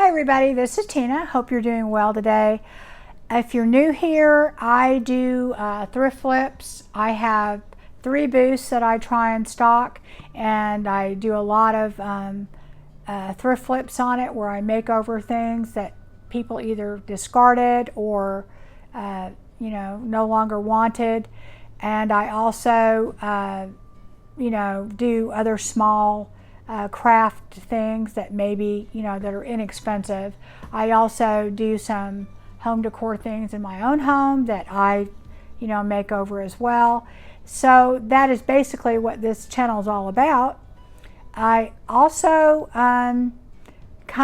Hi everybody, this is Tina. Hope you're doing well today. If you're new here, I do thrift flips. I have 3 booths that I try and stock, and I do a lot of thrift flips on it where I make over things that people either discarded or no longer wanted. And I also do other small craft things that maybe that are inexpensive. I also do some home decor things in my own home that I make over as well. So that is basically what this channel is all about. I also kind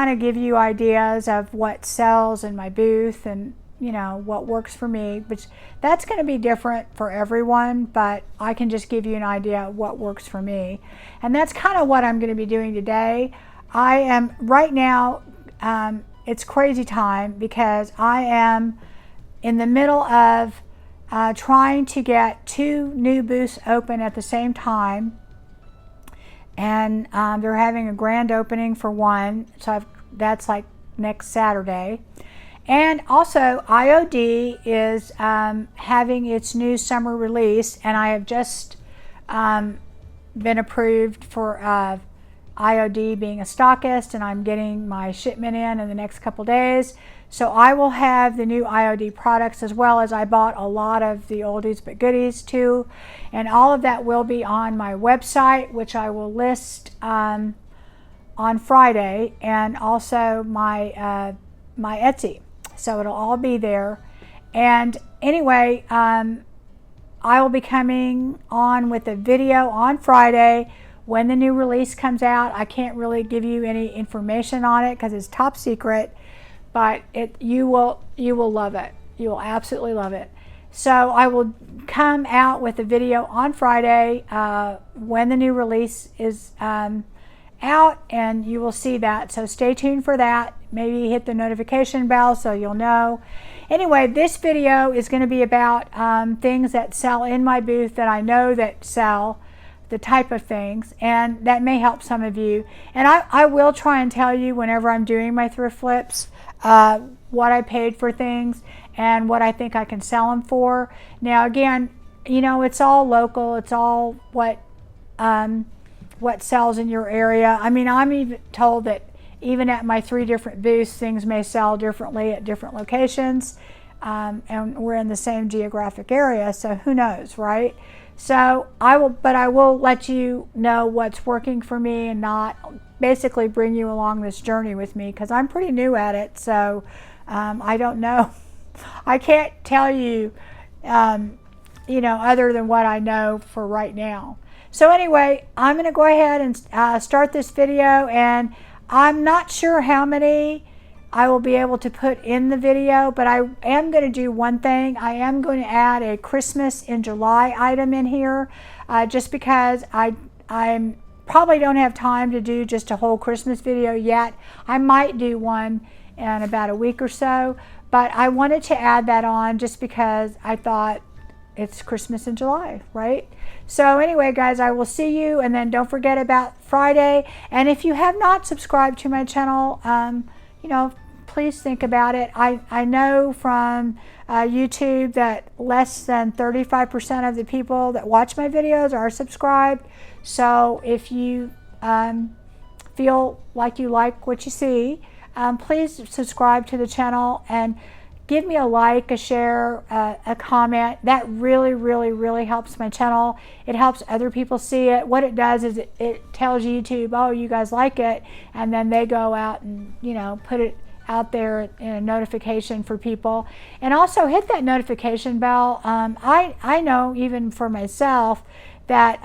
of give you ideas of what sells in my booth and what works for me, which that's going to be different for everyone, but I can just give you an idea of what works for me. And that's kind of what I'm going to be doing today. I am right now, it's crazy time because I am in the middle of trying to get 2 new booths open at the same time, and they're having a grand opening for one, so that's like next Saturday. And also IOD is having its new summer release, and I have just been approved for IOD being a stockist, and I'm getting my shipment in the next couple days. So I will have the new IOD products, as well as I bought a lot of the oldies but goodies too, and all of that will be on my website, which I will list on Friday, and also my my Etsy. So it'll all be there. And anyway, I will be coming on with a video on Friday when the new release comes out. I can't really give you any information on it because it's top secret, but you will love it. You will absolutely love it. So I will come out with a video on Friday when the new release is out, and you will see that. So stay tuned for that. Maybe hit the notification bell so you'll know. Anyway, this video is going to be about things that sell in my booth that I know that sell, the type of things, and that may help some of you. And I will try and tell you whenever I'm doing my thrift flips what I paid for things and what I think I can sell them for. Now again, it's all local. It's all what sells in your area. I mean, I'm even told that even at my 3 different booths, things may sell differently at different locations, and we're in the same geographic area, so who knows, right? So I will let you know what's working for me and not, basically bring you along this journey with me, because I'm pretty new at it. So I don't know. I can't tell you, other than what I know for right now. So anyway, I'm going to go ahead and start this video, and I'm not sure how many I will be able to put in the video, but I am going to do one thing. I am going to add a Christmas in July item in here, just because I probably don't have time to do just a whole Christmas video yet. I might do one in about a week or so, but I wanted to add that on just because I thought it's Christmas in July, right? So anyway, guys, I will see you, and then don't forget about Friday. And if you have not subscribed to my channel, please think about it. I know from YouTube that less than 35% of the people that watch my videos are subscribed. So if you feel like you like what you see, please subscribe to the channel and give me a like, a share, a comment. That really, really, really helps my channel. It helps other people see it. What it does is it tells YouTube, oh, you guys like it, and then they go out and put it out there in a notification for people. And also hit that notification bell. I know even for myself that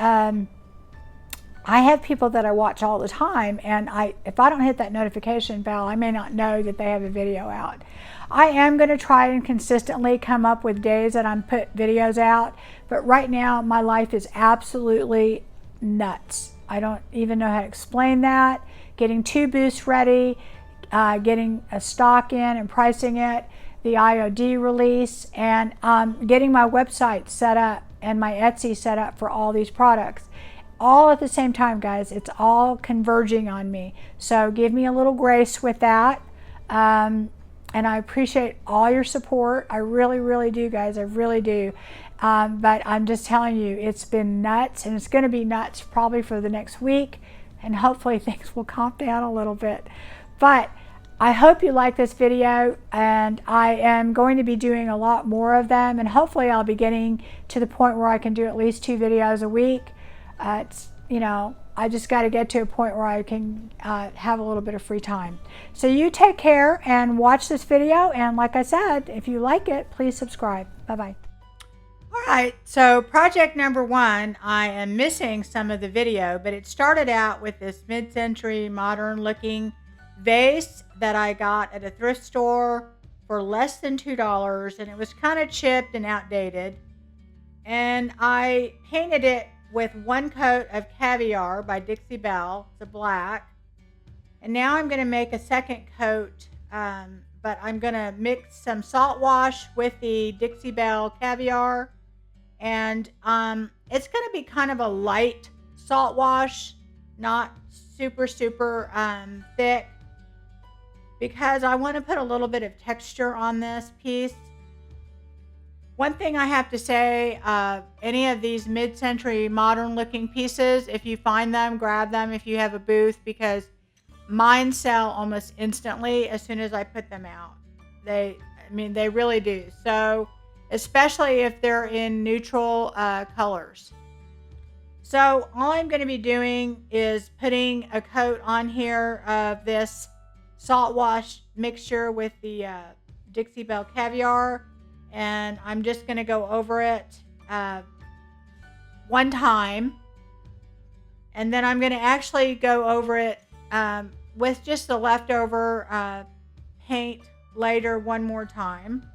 I have people that I watch all the time, and if I don't hit that notification bell, I may not know that they have a video out. I am going to try and consistently come up with days that I'm put videos out, but right now my life is absolutely nuts. I don't even know how to explain that. Getting 2 booths ready, getting a stock in and pricing it, the IOD release, and getting my website set up and my Etsy set up for all these products. All at the same time, guys. It's all converging on me. So give me a little grace with that. And I appreciate all your support. I really, really do, guys. I really do. But I'm just telling you, it's been nuts, and it's going to be nuts probably for the next week. And hopefully things will calm down a little bit. But I hope you like this video, and I am going to be doing a lot more of them, and hopefully I'll be getting to the point where I can do at least 2 videos a week. I just got to get to a point where I can have a little bit of free time. So you take care and watch this video, and like I said, if you like it, please subscribe. Bye-bye. All right, so project number 1, I am missing some of the video, but it started out with this mid-century modern looking vase that I got at a thrift store for less than $2, and it was kind of chipped and outdated. And I painted it with 1 coat of Caviar by Dixie Belle, the black. And now I'm going to make a second coat, but I'm going to mix some salt wash with the Dixie Belle Caviar. And it's going to be kind of a light salt wash, not super thick, because I want to put a little bit of texture on this piece. One thing I have to say, any of these mid-century modern looking pieces, if you find them, grab them if you have a booth, because mine sell almost instantly as soon as I put them out. They really do. So, especially if they're in neutral colors. So all I'm going to be doing is putting a coat on here of this salt wash mixture with the Dixie Belle Caviar, and I'm just going to go over it 1 time, and then I'm going to actually go over it with just the leftover paint later 1 more time,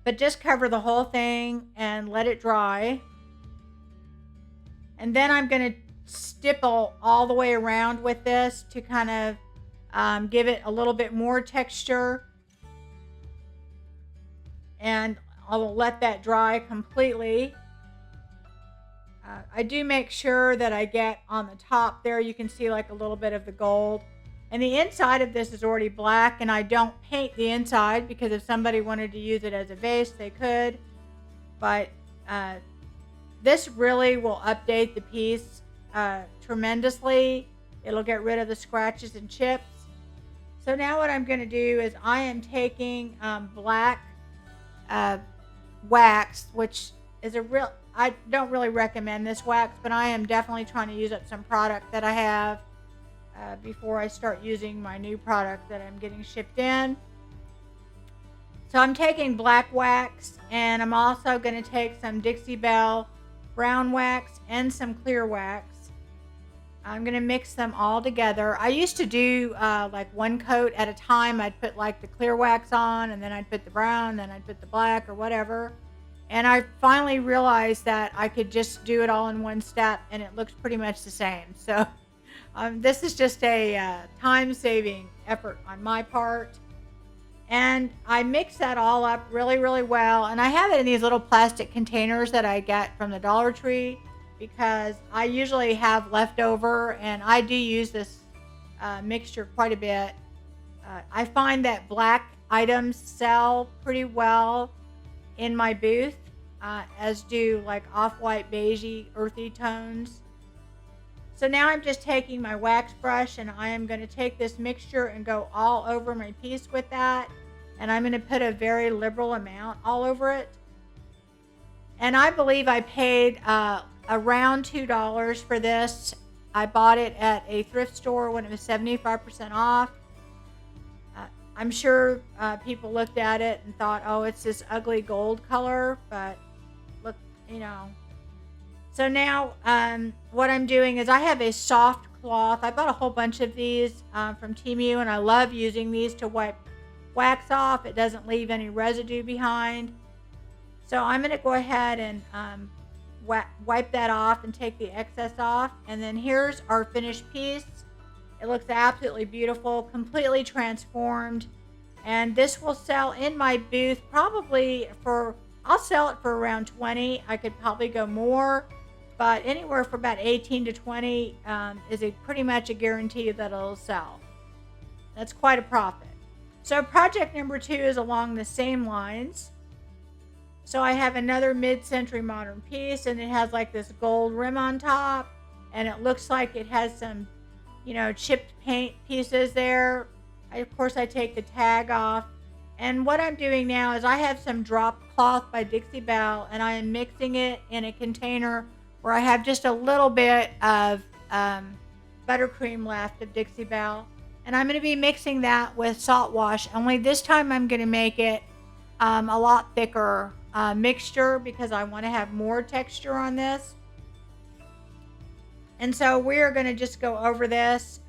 but just cover the whole thing and let it dry. And then I'm going to stipple all the way around with this to kind of give it a little bit more texture, and I'll let that dry completely. I do make sure that I get on the top there, you can see like a little bit of the gold, and the inside of this is already black, and I don't paint the inside because if somebody wanted to use it as a vase, they could, but this really will update the piece tremendously. It'll get rid of the scratches and chips. So now what I'm going to do is I am taking black wax, which is I don't really recommend this wax, but I am definitely trying to use up some product that I have before I start using my new product that I'm getting shipped in. So I'm taking black wax, and I'm also going to take some Dixie Belle brown wax and some clear wax. I'm going to mix them all together. I used to do like 1 coat at a time. I'd put like the clear wax on, and then I'd put the brown, then I'd put the black or whatever. And I finally realized that I could just do it all in 1 step, and it looks pretty much the same. So this is just a time-saving effort on my part. And I mix that all up really, really well. And I have it in these little plastic containers that I get from the Dollar Tree, because I usually have leftover, and I do use this mixture quite a bit. I find that black items sell pretty well in my booth, as do like off-white, beigey, earthy tones. So now I'm just taking my wax brush, and I am going to take this mixture and go all over my piece with that. And I'm going to put a very liberal amount all over it. And I believe I paid around $2 for this. I bought it at a thrift store when it was 75% off. I'm sure people looked at it and thought, oh, it's this ugly gold color, but look, So now what I'm doing is I have a soft cloth. I bought a whole bunch of these from Temu, and I love using these to wipe wax off. It doesn't leave any residue behind. So I'm going to go ahead and wipe that off and take the excess off. And then here's our finished piece. It looks absolutely beautiful, completely transformed. And this will sell in my booth probably I'll sell it for around 20. I could probably go more, but anywhere for about 18 to 20 is pretty much a guarantee that it'll sell. That's quite a profit. So project number 2 is along the same lines. So I have another mid-century modern piece, and it has like this gold rim on top, and it looks like it has some, chipped paint pieces there. Of course, I take the tag off. And what I'm doing now is I have some drop cloth by Dixie Belle, and I am mixing it in a container where I have just a little bit of buttercream left of Dixie Belle. And I'm going to be mixing that with salt wash, only this time I'm going to make it a lot thicker mixture because I want to have more texture on this. And so we're going to just go over this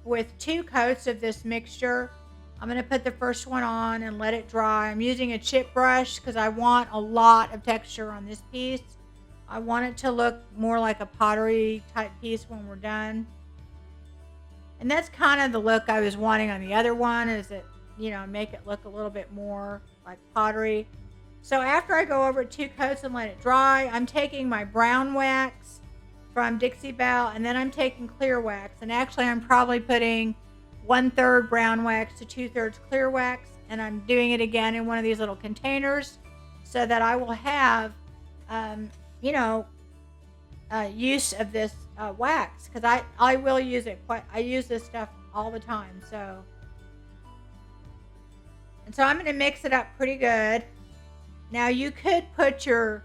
with 2 coats of this mixture. I'm going to put the first one on and let it dry. I'm using a chip brush because I want a lot of texture on this piece. I want it to look more like a pottery type piece when we're done. And that's kind of the look I was wanting on the other one, is it, make it look a little bit more like pottery. So after I go over 2 coats and let it dry, I'm taking my brown wax from Dixie Belle, and then I'm taking clear wax. And actually I'm probably putting 1/3 brown wax to 2/3 clear wax, and I'm doing it again in one of these little containers so that I will have, use of this wax, because I will use it I use this stuff all the time. So I'm going to mix it up pretty good. Now you could put your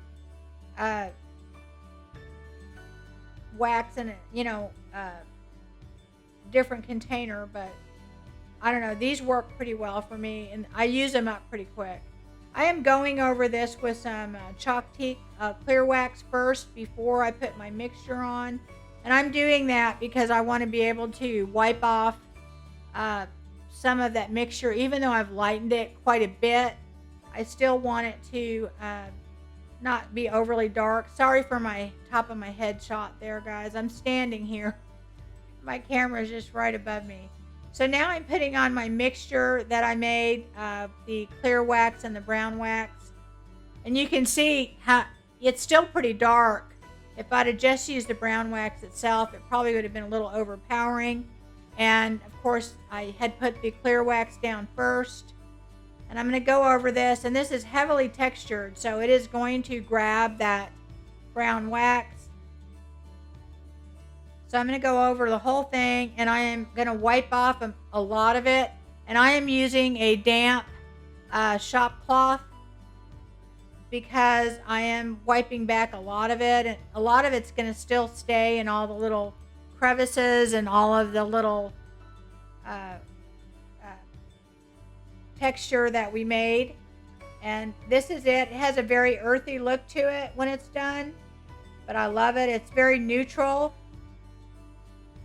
wax in a different container, but I don't know, these work pretty well for me, and I use them up pretty quick. I am going over this with some chalk teak clear wax first before I put my mixture on, and I'm doing that because I want to be able to wipe off some of that mixture. Even though I've lightened it quite a bit, I still want it to not be overly dark. Sorry for my top of my head shot there, guys. I'm standing here. My camera is just right above me. So now I'm putting on my mixture that I made, the clear wax and the brown wax. And you can see how it's still pretty dark. If I'd have just used the brown wax itself, it probably would have been a little overpowering. And of course, I had put the clear wax down first. And I'm going to go over this, and this is heavily textured, so it is going to grab that brown wax. So I'm going to go over the whole thing, and I am going to wipe off a lot of it. And I am using a damp shop cloth because I am wiping back a lot of it, and a lot of it's going to still stay in all the little crevices and all of the little texture that we made. And this is it. It has a very earthy look to it when it's done, but I love it. It's very neutral,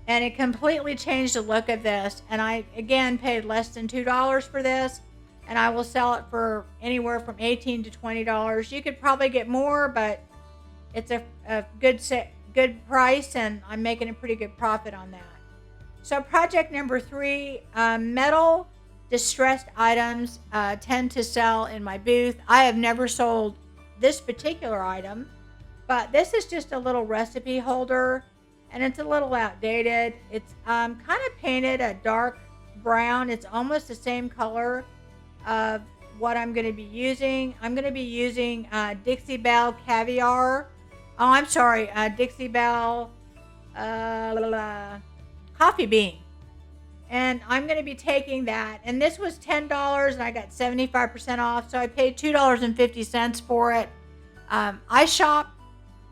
and it completely changed the look of this. And I again paid less than $2 for this, and I will sell it for anywhere from $18 to $20. You could probably get more, but it's a good price, and I'm making a pretty good profit on that. So project number 3, metal distressed items tend to sell in my booth. I have never sold this particular item, but this is just a little recipe holder, and it's a little outdated. It's kind of painted a dark brown. It's almost the same color of what I'm going to be using. I'm going to be using Dixie Belle Caviar. Oh, I'm sorry, Dixie Belle Coffee Bean. And I'm going to be taking that. And this was $10, and I got 75% off, so I paid $2.50 for it. I shop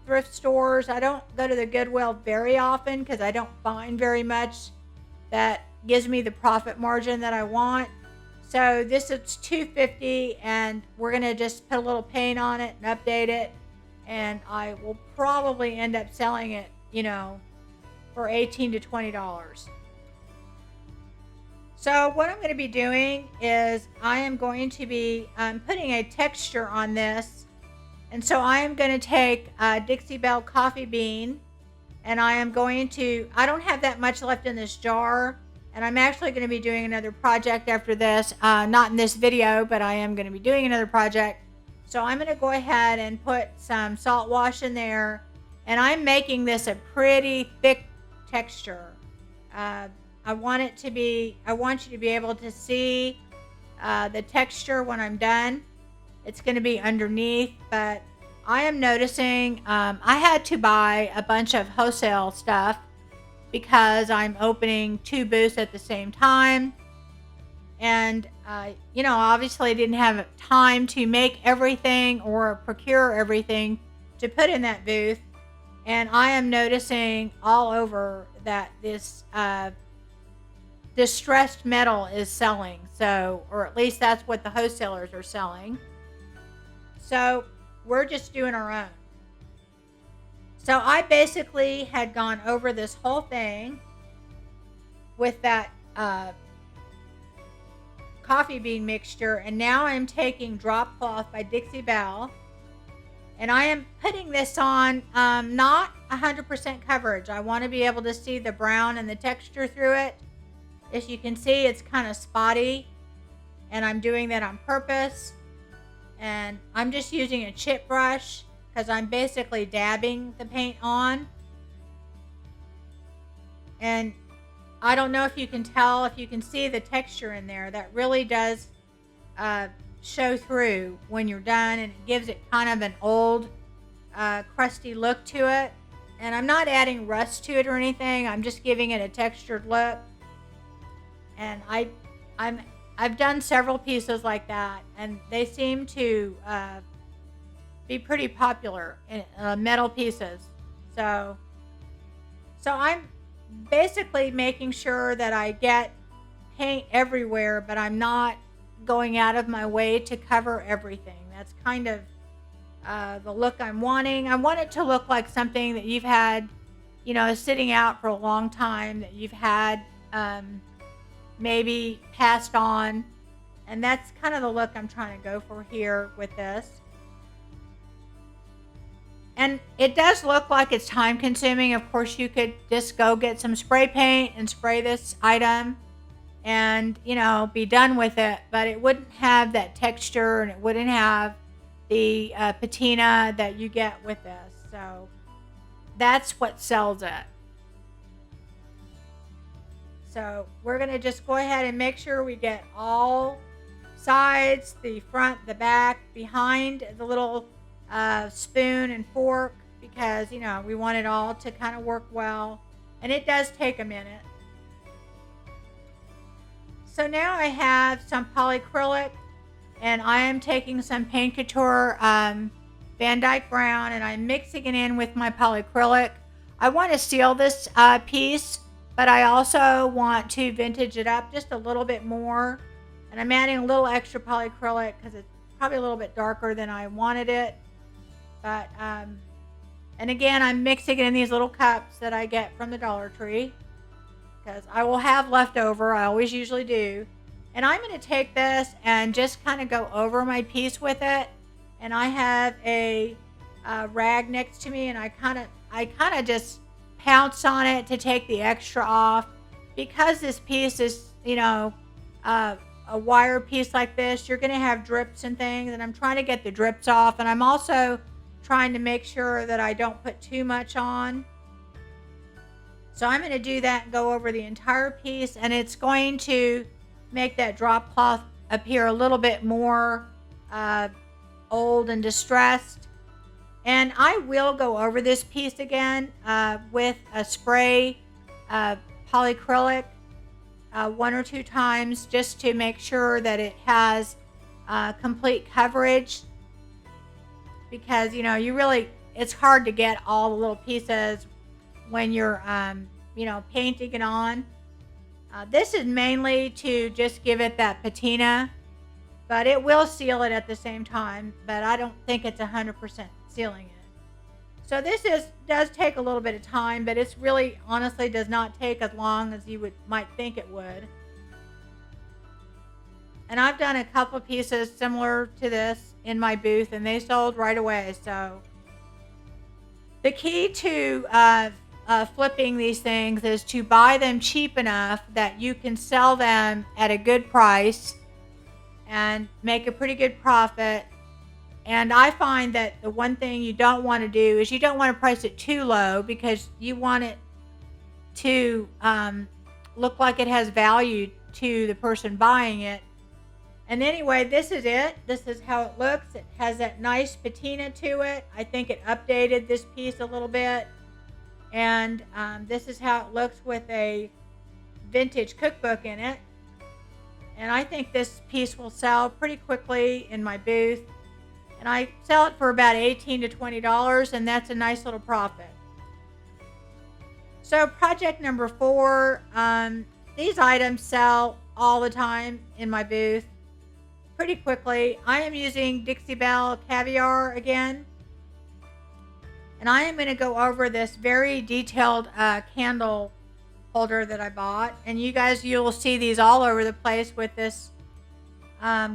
thrift stores. I don't go to the Goodwill very often because I don't find very much that gives me the profit margin that I want. So this is $2.50, and we're going to just put a little paint on it and update it. And I will probably end up selling it, for $18 to $20. So what I'm going to be doing is I am going to be putting a texture on this. And so I am going to take Dixie Belle Coffee Bean, and I don't have that much left in this jar. And I'm actually going to be doing another project after this. Not in this video, but I am going to be doing another project. So I'm going to go ahead and put some salt wash in there. And I'm making this a pretty thick texture. I want you to be able to see the texture when I'm done. It's going to be underneath, but I am noticing I had to buy a bunch of wholesale stuff because I'm opening 2 booths at the same time. And, obviously I didn't have time to make everything or procure everything to put in that booth. And I am noticing all over that this distressed metal is selling. So, or at least that's what the wholesalers are selling. So we're just doing our own. So I basically had gone over this whole thing with that coffee bean mixture, and now I'm taking Drop Cloth by Dixie Belle, and I am putting this on not 100% coverage. I want to be able to see the brown and the texture through it. As you can see, it's kind of spotty, and I'm doing that on purpose. And I'm just using a chip brush because I'm basically dabbing the paint on. And I don't know if you can tell, if you can see the texture in there. That really does show through when you're done, and it gives it kind of an old, crusty look to it. And I'm not adding rust to it or anything. I'm just giving it a textured look. And I've done several pieces like that, and they seem to be pretty popular in metal pieces. So I'm basically making sure that I get paint everywhere, but I'm not going out of my way to cover everything. That's kind of the look I'm wanting. I want it to look like something that you've had, sitting out for a long time, that you've had maybe passed on. And that's kind of the look I'm trying to go for here with this. And it does look like it's time consuming. Of course, you could just go get some spray paint and spray this item and, be done with it. But it wouldn't have that texture, and it wouldn't have the patina that you get with this. So that's what sells it. So we're going to just go ahead and make sure we get all sides, the front, the back, behind the little spoon and fork, because we want it all to kind of work well, and it does take a minute. So now I have some polyacrylic, and I am taking some Paint Couture Van Dyke Brown, and I'm mixing it in with my polyacrylic. I want to seal this piece, but I also want to vintage it up just a little bit more. And I'm adding a little extra polyacrylic because it's probably a little bit darker than I wanted it. But, and again, I'm mixing it in these little cups that I get from the Dollar Tree, because I will have leftover. I always usually do. And I'm going to take this and just kind of go over my piece with it. And I have a rag next to me, and I kind of just pounce on it to take the extra off, because this piece is, a wire piece like this. You're going to have drips and things, and I'm trying to get the drips off, and I'm also trying to make sure that I don't put too much on. So I'm going to do that and go over the entire piece, and it's going to make that drop cloth appear a little bit more old and distressed. And I will go over this piece again with a spray polyacrylic 1 or 2 times, just to make sure that it has complete coverage, because it's hard to get all the little pieces when you're painting it on. This is mainly to just give it that patina, but it will seal it at the same time, but I don't think it's 100% sealing it. So this does take a little bit of time, but it's really, honestly, does not take as long as you might think it would. And I've done a couple of pieces similar to this in my booth, and they sold right away. So the key to flipping these things is to buy them cheap enough that you can sell them at a good price and make a pretty good profit. And I find that the one thing you don't want to do is you don't want to price it too low, because you want it to look like it has value to the person buying it. And anyway, this is it. This is how it looks. It has that nice patina to it. I think it updated this piece a little bit. And this is how it looks with a vintage cookbook in it. And I think this piece will sell pretty quickly in my booth. And I sell it for about $18 to $20, and that's a nice little profit. So project number 4, these items sell all the time in my booth pretty quickly. I am using Dixie Belle Caviar again. And I am going to go over this very detailed candle holder that I bought. And you guys, you will see these all over the place with this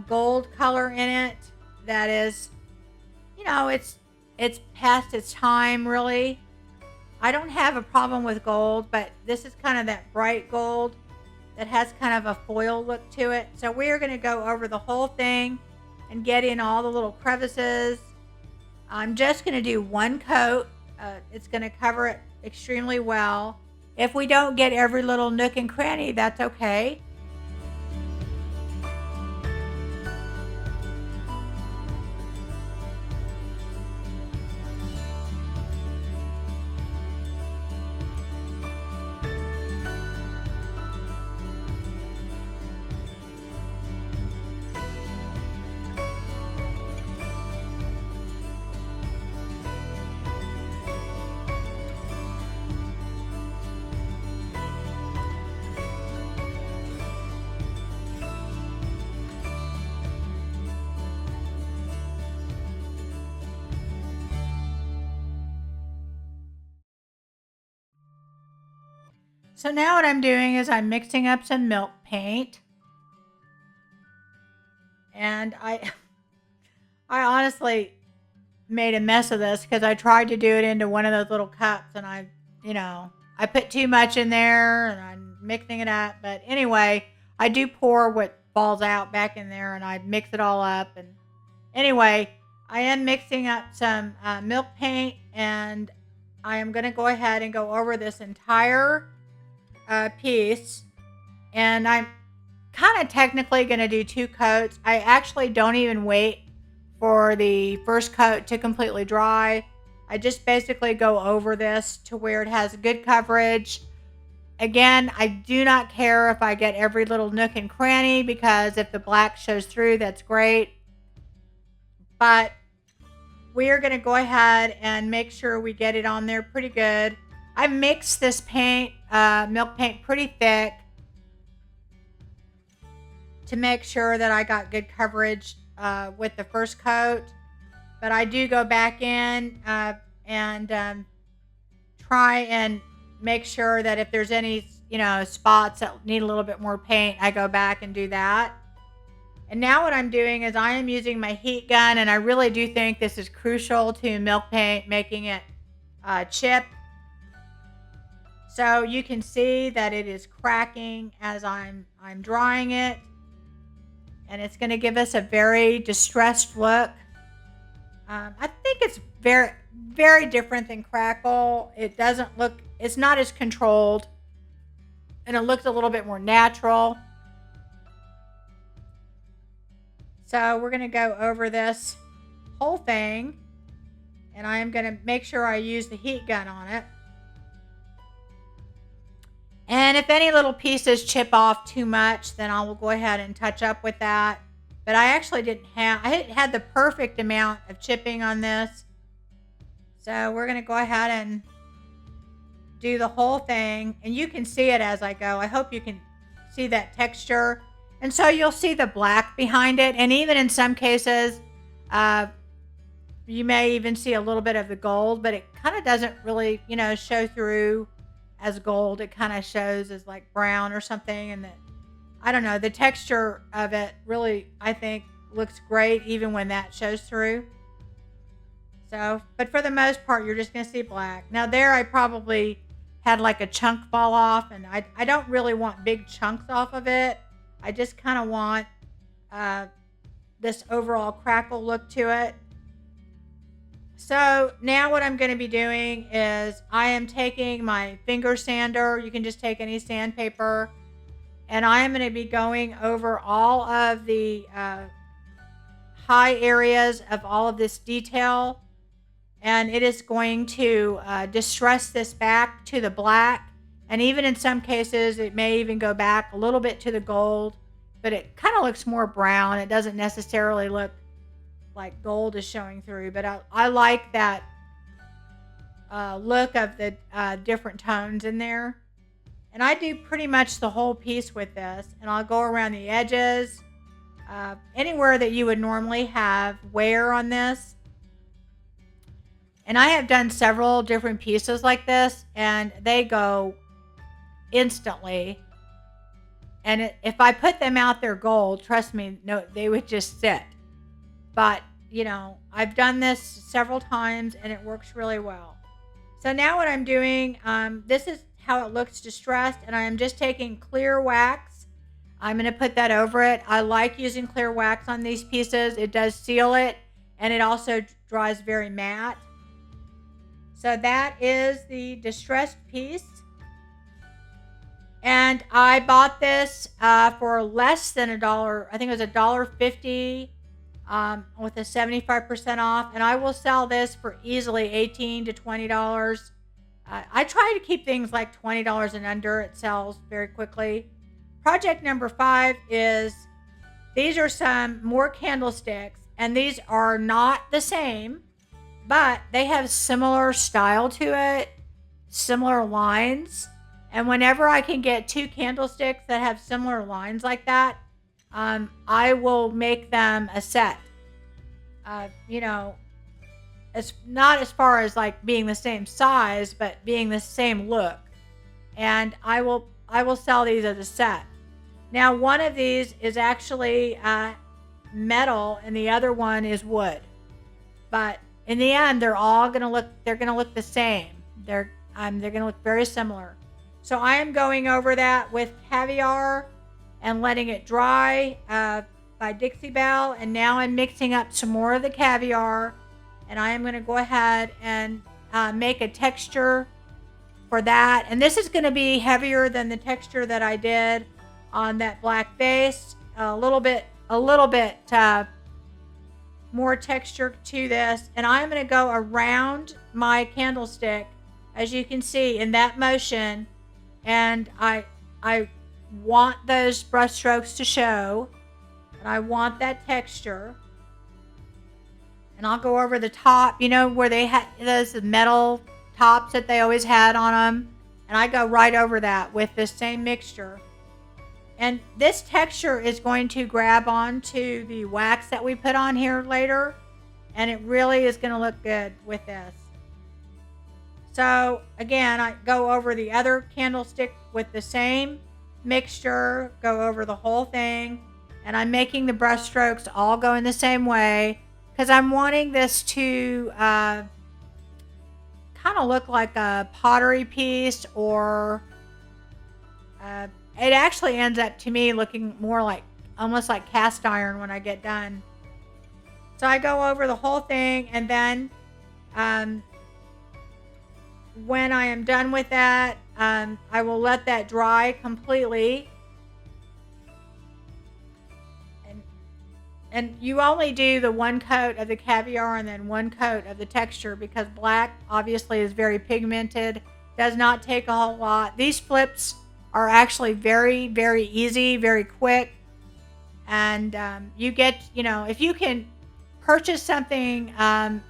gold color in it. That is, you know, it's past its time, really. I don't have a problem with gold, but this is kind of that bright gold that has kind of a foil look to it. So we're going to go over the whole thing and get in all the little crevices. I'm just going to do one coat. It's going to cover it extremely well. If we don't get every little nook and cranny, that's okay. So now what I'm doing is I'm mixing up some milk paint. And I honestly made a mess of this because I tried to do it into one of those little cups, and I put too much in there and I'm mixing it up. But anyway, I do pour what falls out back in there and I mix it all up. And anyway, I am mixing up some milk paint, and I am going to go ahead and go over this entire piece. And I'm kind of technically going to do 2 coats. I actually don't even wait for the first coat to completely dry. I just basically go over this to where it has good coverage. Again, I do not care if I get every little nook and cranny, because if the black shows through, that's great. But we are going to go ahead and make sure we get it on there pretty good. I mixed this paint, milk paint, pretty thick to make sure that I got good coverage with the first coat. But I do go back in and try and make sure that if there's any, spots that need a little bit more paint, I go back and do that. And now what I'm doing is I am using my heat gun, and I really do think this is crucial to milk paint, making it chip. So you can see that it is cracking as I'm drying it. And it's going to give us a very distressed look. I think it's very, very different than crackle. It's not as controlled. And it looks a little bit more natural. So we're going to go over this whole thing. And I am going to make sure I use the heat gun on it. And if any little pieces chip off too much, then I will go ahead and touch up with that. But I actually I had the perfect amount of chipping on this. So we're going to go ahead and do the whole thing. And you can see it as I go. I hope you can see that texture. And so you'll see the black behind it. And even in some cases, you may even see a little bit of the gold. But it kind of doesn't really, show through as gold. It kind of shows as like brown or something. And I don't know, the texture of it really, I think, looks great even when that shows through. So, but for the most part, you're just going to see black. Now there, I probably had like a chunk fall off, and I don't really want big chunks off of it. I just kind of want this overall crackle look to it. So now what I'm going to be doing is I am taking my finger sander. You can just take any sandpaper. And I am going to be going over all of the high areas of all of this detail. And it is going to distress this back to the black. And even in some cases, it may even go back a little bit to the gold. But it kind of looks more brown. It doesn't necessarily look like gold is showing through. But I like that look of the different tones in there. And I do pretty much the whole piece with this. And I'll go around the edges, anywhere that you would normally have wear on this. And I have done several different pieces like this, and they go instantly. And if I put them out there gold, trust me, no, they would just sit. But, you know, I've done this several times, and it works really well. So now what I'm doing, this is how it looks distressed, and I am just taking clear wax. I'm going to put that over it. I like using clear wax on these pieces. It does seal it, and it also dries very matte. So that is the distressed piece. And I bought this for less than $1. I think it was $1.50 with a 75% off. And I will sell this for easily $18 to $20. I try to keep things like $20 and under. It sells very quickly. Project number 5 is, these are some more candlesticks. And these are not the same, but they have similar style to it, similar lines. And whenever I can get 2 candlesticks that have similar lines like that, I will make them a set. You know, it's not as far as like being the same size, but being the same look. And I will sell these as a set. Now, one of these is actually metal, and the other one is wood. But in the end, they're gonna look the same. They're gonna look very similar. So I am going over that with caviar and letting it dry by Dixie Belle. And now I'm mixing up some more of the caviar, and I am gonna go ahead and make a texture for that. And this is gonna be heavier than the texture that I did on that black base. A little bit more texture to this. And I'm going to go around my candlestick, as you can see in that motion. And I want those brush strokes to show, and I want that texture. And I'll go over the top, you know, where they had those metal tops that they always had on them. And I go right over that with this same mixture. And this texture is going to grab onto the wax that we put on here later. And it really is going to look good with this. So again, I go over the other candlestick with the same mixture, go over the whole thing. And I'm making the brush strokes all go in the same way, because I'm wanting this to kind of look like a pottery piece, or it actually ends up to me looking more like, almost like cast iron when I get done. So I go over the whole thing, and then when I am done with that, I will let that dry completely. And you only do the one coat of the caviar and then one coat of the texture, because black obviously is very pigmented, does not take a whole lot. These flips are actually very, very easy, very quick. And you get, you know, if you can purchase something at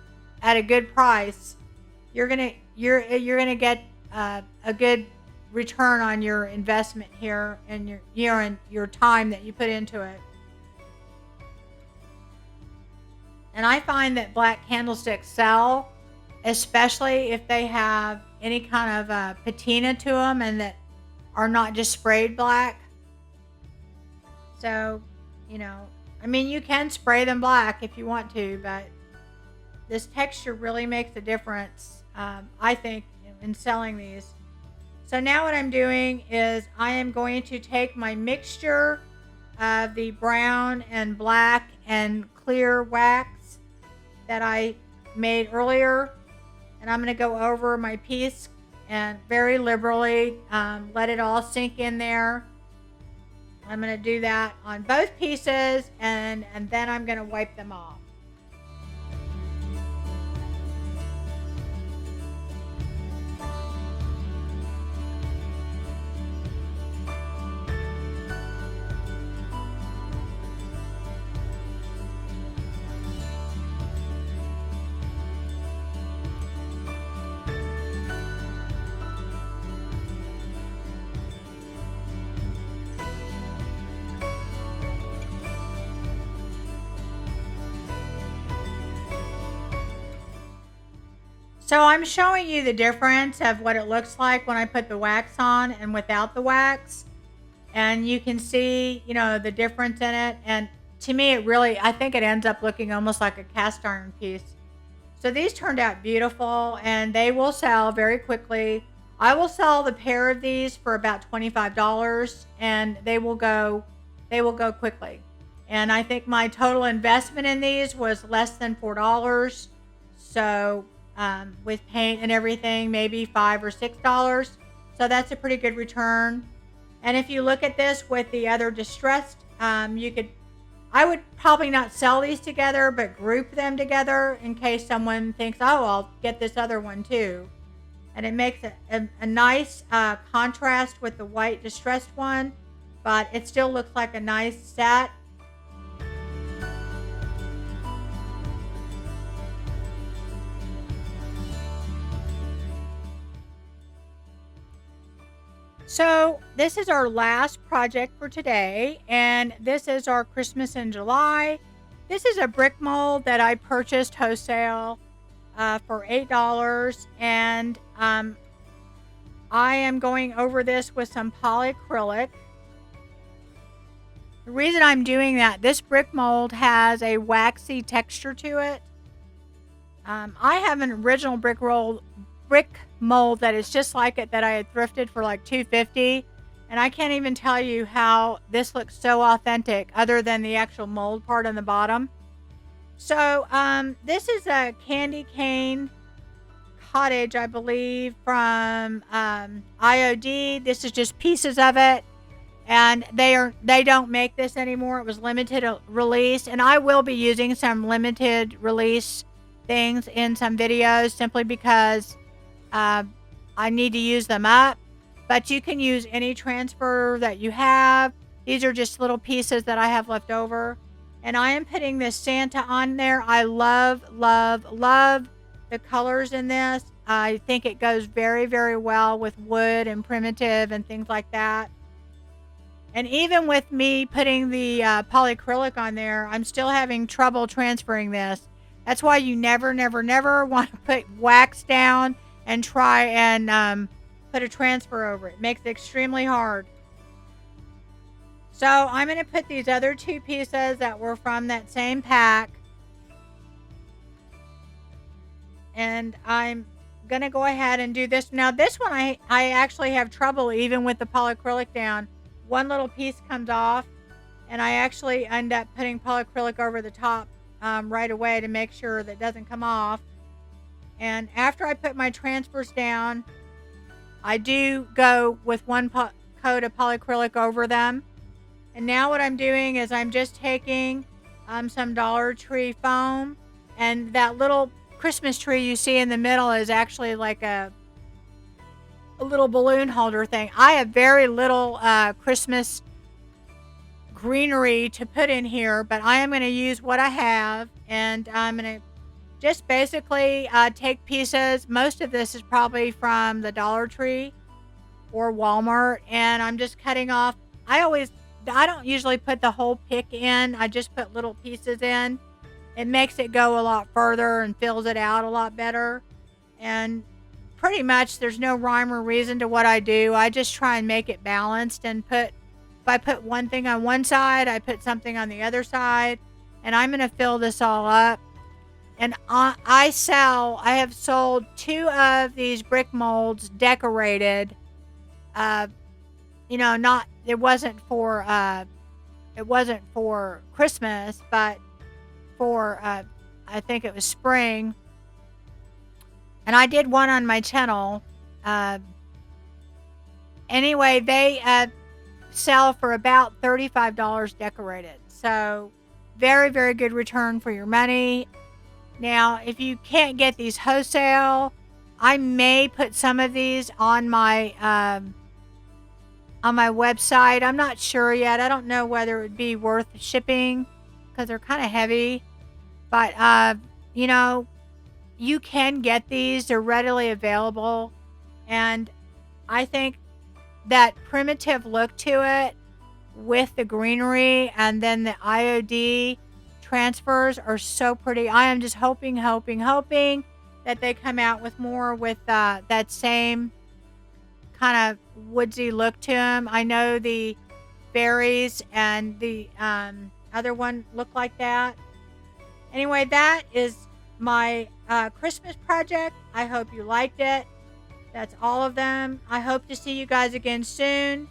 a good price, you're gonna get a good return on your investment here, and your time that you put into it. And I find that black candlesticks sell, especially if they have any kind of patina to them and that are not just sprayed black. So, you know, I mean, you can spray them black if you want to, but this texture really makes a difference, I think, in selling these. So now what I'm doing is I am going to take my mixture of the brown and black and clear wax that I made earlier, and I'm going to go over my piece and very liberally let it all sink in there. I'm going to do that on both pieces, and then I'm going to wipe them off. So I'm showing you the difference of what it looks like when I put the wax on and without the wax. And you can see, the difference in it. And to me, I think it ends up looking almost like a cast iron piece. So these turned out beautiful, and they will sell very quickly. I will sell the pair of these for about $25, and they will go quickly. And I think my total investment in these was less than $4. So with paint and everything, maybe $5 or $6. So that's a pretty good return. And if you look at this with the other distressed, I would probably not sell these together, but group them together in case someone thinks, oh, I'll get this other one too. And it makes a nice contrast with the white distressed one, but it still looks like a nice set. So this is our last project for today, and this is our Christmas in July. This is a brick mold that I purchased wholesale for $8, and I am going over this with some polyacrylic. The reason I'm doing that, this brick mold has a waxy texture to it. I have an original brick mold that is just like it that I had thrifted for like $2.50, and I can't even tell you how this looks so authentic other than the actual mold part on the bottom. So this is a candy cane cottage, I believe, from IOD. This is just pieces of it, and they don't make this anymore. It was limited release, and I will be using some limited release things in some videos simply because I need to use them up. But you can use any transfer that you have. These are just little pieces that I have left over. And I am putting this Santa on there. I love, love, love the colors in this. I think it goes very, very well with wood and primitive and things like that. And even with me putting the polyacrylic on there, I'm still having trouble transferring this. That's why you never, never, never want to put wax down and try and put a transfer over it. It makes it extremely hard. So I'm going to put these other two pieces that were from that same pack. And I'm going to go ahead and do this. Now this one I actually have trouble even with the polyacrylic down. One little piece comes off, and I actually end up putting polyacrylic over the top right away to make sure that it doesn't come off. And after I put my transfers down, I do go with one coat of polyacrylic over them. And now what I'm doing is I'm just taking some Dollar Tree foam, and that little Christmas tree you see in the middle is actually like a little balloon holder thing. I have very little Christmas greenery to put in here, but I am going to use what I have, and I'm going to just basically take pieces. Most of this is probably from the Dollar Tree or Walmart, and I'm just cutting off. I don't usually put the whole pick in. I just put little pieces in. It makes it go a lot further and fills it out a lot better. And pretty much there's no rhyme or reason to what I do. I just try and make it balanced and if I put one thing on one side, I put something on the other side, and I'm going to fill this all up. And I have sold 2 of these brick molds decorated. It wasn't for Christmas, but for I think it was spring. And I did one on my channel. Uh, anyway, they sell for about $35 decorated. So very, very good return for your money. Now, if you can't get these wholesale, I may put some of these on my website. I'm not sure yet. I don't know whether it would be worth shipping because they're kind of heavy. But you know, you can get these. They're readily available, and I think that primitive look to it with the greenery and then the IOD transfers are so pretty. I am just hoping that they come out with more with that same kind of woodsy look to them. I know the berries and the other one look like that. Anyway, that is my Christmas project. I hope you liked it. That's all of them. I hope to see you guys again soon.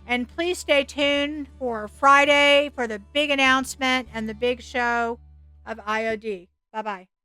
And please stay tuned for Friday for the big announcement and the big show of IOD. Bye-bye.